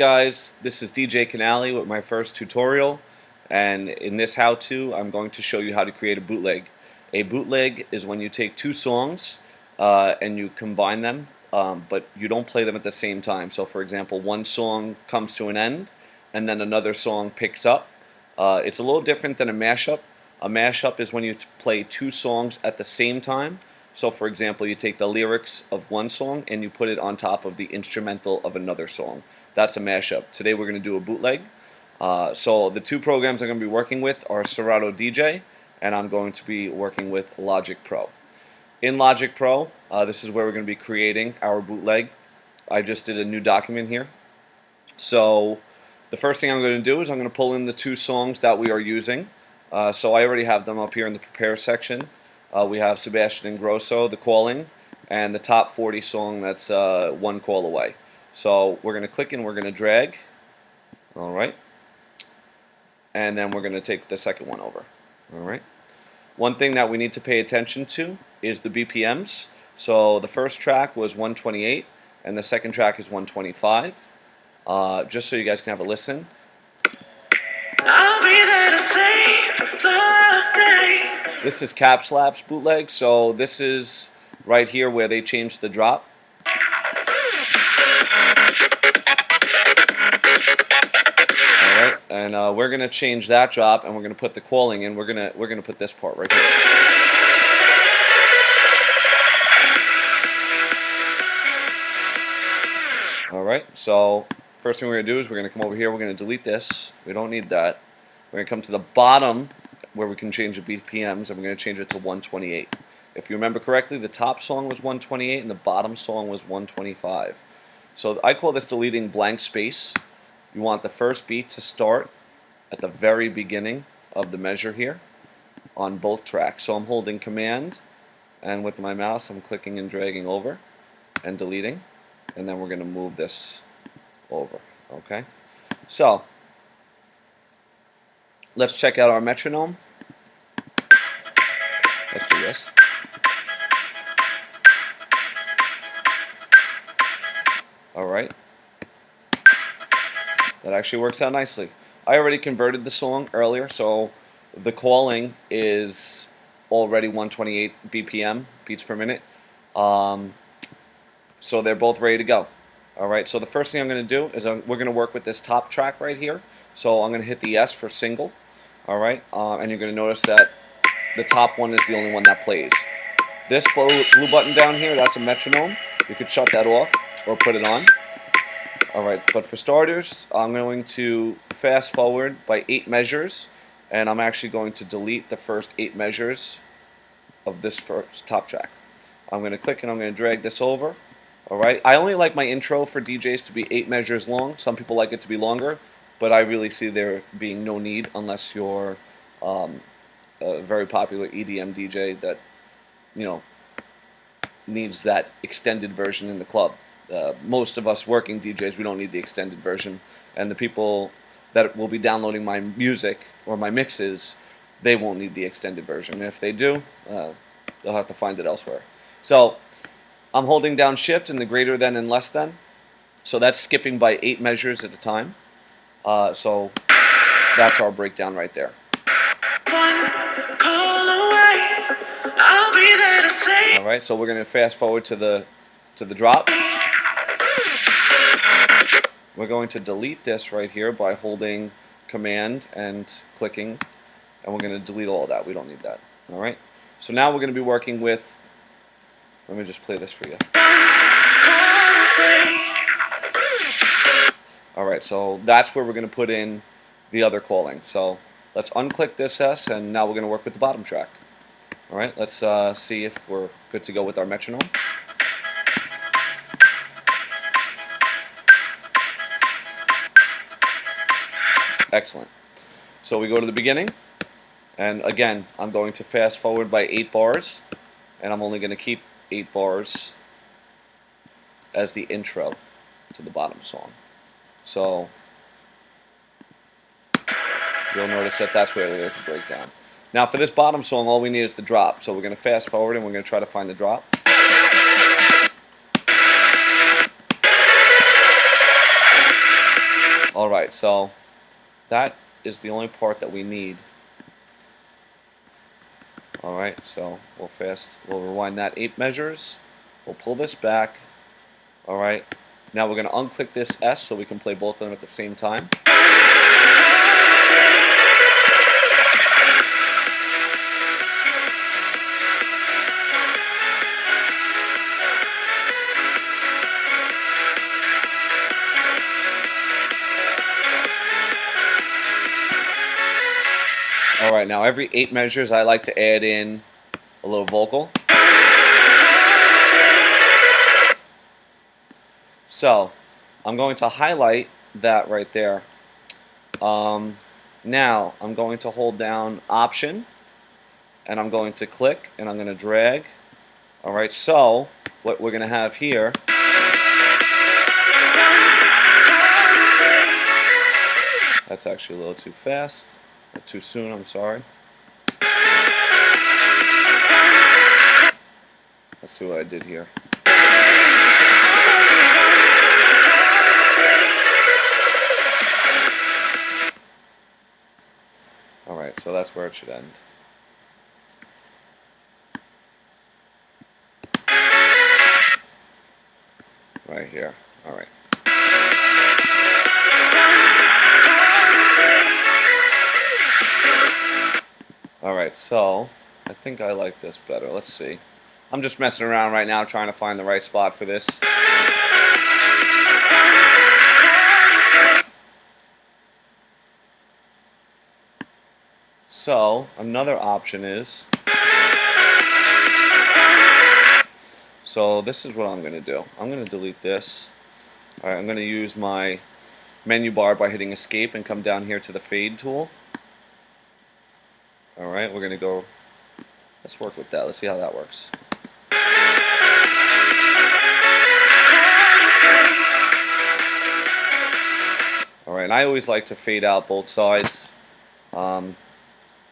Guys, this is DJ Canali with my first tutorial, and in this how-to I'm going to show you how to create a bootleg. A bootleg is when you take two songs and you combine them, but you don't play them at the same time. So for example, one song comes to an end and then another song picks up. It's a little different than a mashup. A mashup is when you play two songs at the same time. So for example, you take the lyrics of one song and you put it on top of the instrumental of another song. That's a mashup. Today we're going to do a bootleg. So the two programs I'm going to be working with are Serato DJ, and I'm going to be working with Logic Pro. In Logic Pro, this is where we're going to be creating our bootleg. I just did a new document here. So the first thing I'm going to do is I'm going to pull in the two songs that we are using. So I already have them up here in the prepare section. We have Sebastian Ingrosso, The Calling, and the top 40 song that's One Call Away. So we're going to click and we're going to drag. Alright. And then we're going to take the second one over. Alright. One thing that we need to pay attention to is the BPMs. So the first track was 128 and the second track is 125. Just so you guys can have a listen. I'll be there to save the day. This is Cap Slap's bootleg, so this is right here where they changed the drop. Alright, and we're gonna change that drop and we're gonna put the calling in. We're gonna put this part right here. Alright, so first thing we're gonna do is we're gonna come over here, we're gonna delete this. We don't need that. We're gonna come to the bottom where we can change the BPMs, and we're going to change it to 128. If you remember correctly, the top song was 128 and the bottom song was 125. So I call this deleting blank space. You want the first beat to start at the very beginning of the measure here on both tracks. So I'm holding Command, and with my mouse I'm clicking and dragging over and deleting, and then we're going to move this over. Okay? So let's check out our metronome. Let's do this. Alright. That actually works out nicely. I already converted the song earlier, so The Calling is already 128 BPM, beats per minute. So they're both ready to go. Alright, so the first thing I'm going to do is we're going to work with this top track right here. So I'm going to hit the S for single. Alright, and you're going to notice that the top one is the only one that plays. This blue button down here, that's a metronome. You could shut that off or put it on. Alright, but for starters, I'm going to fast forward by 8 measures, and I'm actually going to delete the first 8 measures of this first top track. I'm going to click and I'm going to drag this over. Alright, I only like my intro for DJs to be 8 measures long. Some people like it to be longer, but I really see there being no need unless you're a very popular EDM DJ that, you know, needs that extended version in the club. Most of us working DJs, we don't need the extended version, and the people that will be downloading my music or my mixes, they won't need the extended version. And if they do, they'll have to find it elsewhere. So I'm holding down Shift and the greater than and less than, so that's skipping by 8 measures at a time. So that's our breakdown right there. Alright, so we're going to fast forward to the drop. We're going to delete this right here by holding Command and clicking, and we're going to delete all of that. We don't need that. Alright, so now we're going to be working with, let me just play this for you. Alright, so that's where we're going to put in the other calling. So let's unclick this S, and now we're going to work with the bottom track. Alright, let's see if we're good to go with our metronome. Excellent. So we go to the beginning, and again, I'm going to fast forward by 8 bars, and I'm only going to keep 8 bars as the intro to the bottom song. So you'll notice that that's where there's a breakdown. Now for this bottom song, all we need is the drop. So we're going to fast forward and we're going to try to find the drop. Alright, so that is the only part that we need. Alright, so we'll rewind that 8 measures. We'll pull this back. Alright, now we're going to unclick this S so we can play both of them at the same time. Alright, now every 8 measures I like to add in a little vocal. So, I'm going to highlight that right there. Now, I'm going to hold down Option, and I'm going to click, and I'm going to drag. Alright, so, what we're going to have here that's actually a little too fast. Or too soon, I'm sorry. Let's see what I did here. Alright, so that's where it should end. Right here. Alright. Alright, so I think I like this better. Let's see. I'm just messing around right now trying to find the right spot for this. So, another option is, so this is what I'm going to do. I'm going to delete this. Alright, I'm going to use my menu bar by hitting escape and come down here to the fade tool. Alright, we're going to go, let's work with that. Let's see how that works. Alright, and I always like to fade out both sides.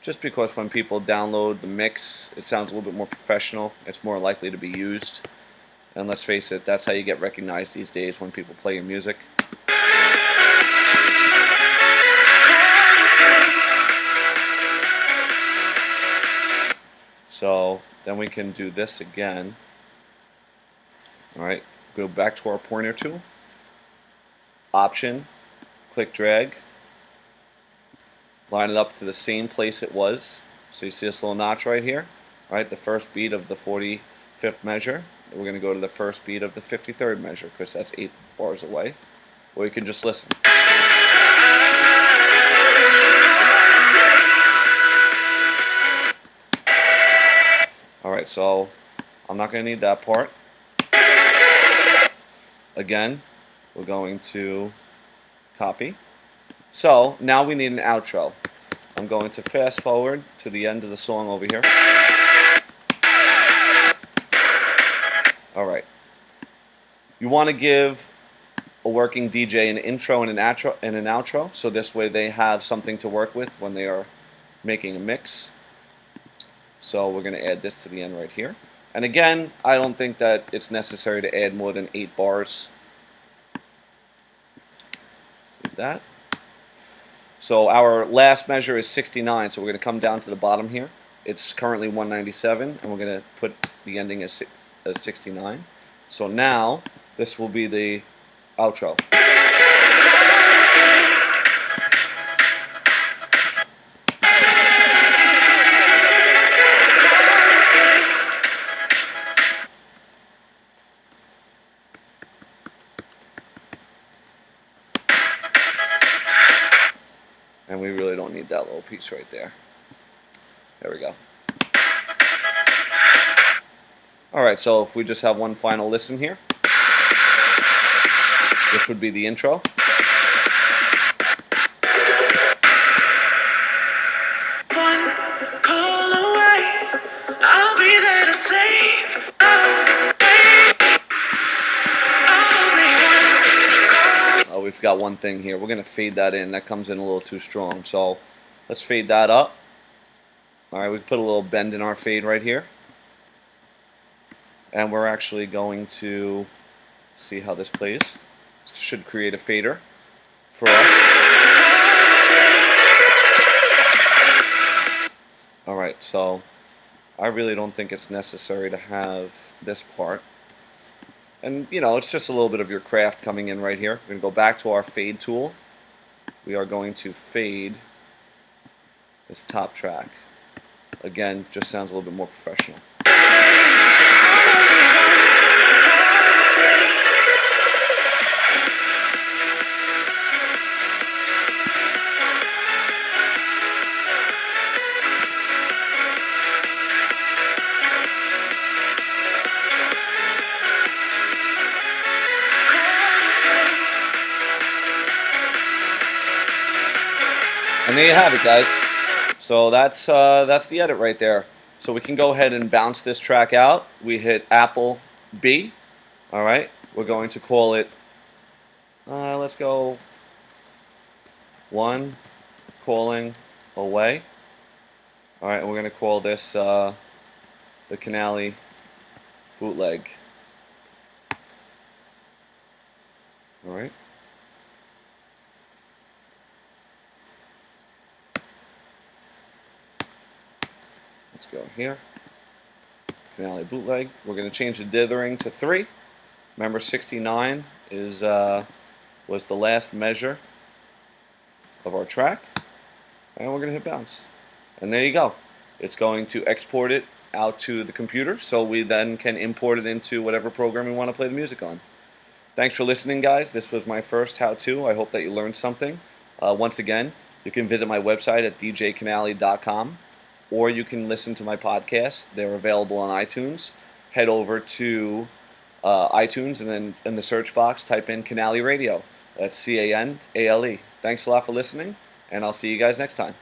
Just because when people download the mix, it sounds a little bit more professional. It's more likely to be used. And let's face it, that's how you get recognized these days when people play your music. So then we can do this again. Alright, go back to our pointer tool. Option, click drag. Line it up to the same place it was. So you see this little notch right here? Alright, the first beat of the 45th measure. We're going to go to the first beat of the 53rd measure because that's 8 bars away. Or you can just listen. Alright, so I'm not going to need that part. Again, we're going to copy. So now we need an outro. I'm going to fast forward to the end of the song over here. Alright. You want to give a working DJ an intro and an outro, so this way they have something to work with when they are making a mix. So we're going to add this to the end right here. And again, I don't think that it's necessary to add more than 8 bars. Do that. So our last measure is 69, so we're going to come down to the bottom here. It's currently 197, and we're going to put the ending as 69. So now, this will be the outro. And we really don't need that little piece right there. There we go. Alright, so if we just have one final listen here. This would be the intro. One call away, I'll be there to save. Oh, we've got one thing here. We're going to fade that in. That comes in a little too strong. So let's fade that up. Alright, we put a little bend in our fade right here. And we're actually going to see how this plays. This should create a fader for us. Alright, so I really don't think it's necessary to have this part. And, you know, it's just a little bit of your craft coming in right here. We're going to go back to our fade tool. We are going to fade this top track. Again, just sounds a little bit more professional. And there you have it, guys. So that's the edit right there. So we can go ahead and bounce this track out. We hit Apple B. All right. We're going to call it. Let's go. One calling away. All right. And we're going to call this the Canali bootleg. All right. Let's go here. Canali bootleg. We're going to change the dithering to 3. Remember, 69 is was the last measure of our track, and we're going to hit bounce. And there you go. It's going to export it out to the computer, so we then can import it into whatever program we want to play the music on. Thanks for listening, guys. This was my first how-to. I hope that you learned something. Once again, you can visit my website at djcanali.com, or you can listen to my podcasts. They're available on iTunes. Head over to iTunes, and then in the search box, type in Canali Radio. That's C-A-N-A-L-E. Thanks a lot for listening, and I'll see you guys next time.